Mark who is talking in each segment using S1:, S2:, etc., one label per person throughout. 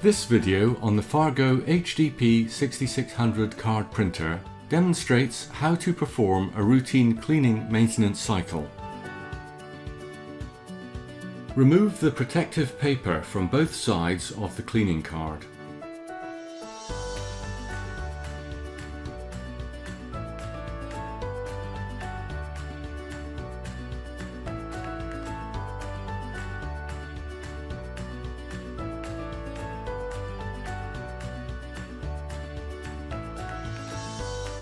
S1: This video on the FARGO HDP6600 card printer demonstrates how to perform a routine cleaning maintenance cycle. Remove the protective paper from both sides of the cleaning card.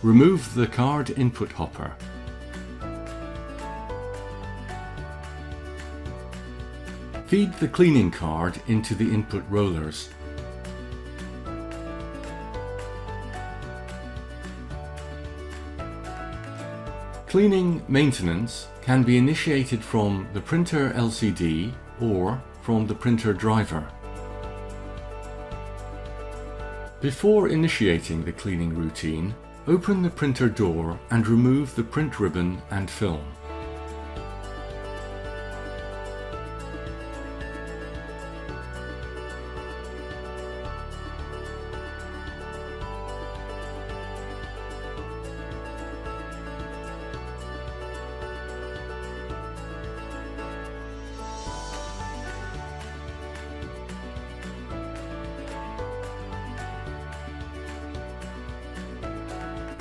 S1: Remove the card input hopper. Feed the cleaning card into the input rollers. Cleaning maintenance can be initiated from the printer LCD or from the printer driver. Before initiating the cleaning routine, open the printer door and remove the print ribbon and film.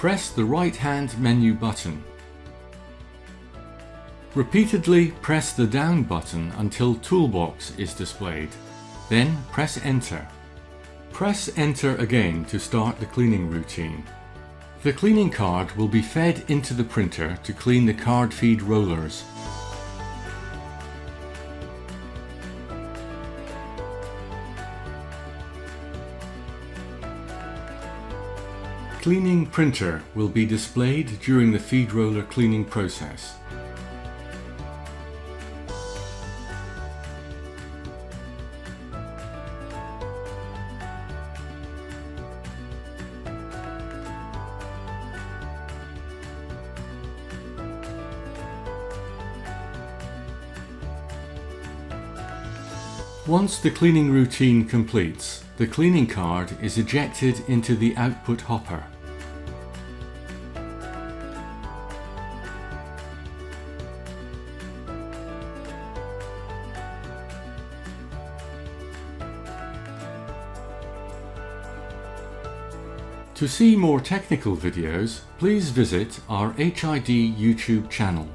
S1: Press the right-hand menu button. Repeatedly press the down button until Toolbox is displayed. Then press Enter. Press Enter again to start the cleaning routine. The cleaning card will be fed into the printer to clean the card feed rollers. Cleaning printer will be displayed during the feed roller cleaning process. Once the cleaning routine completes, the cleaning card is ejected into the output hopper. To see more technical videos, please visit our HID YouTube channel.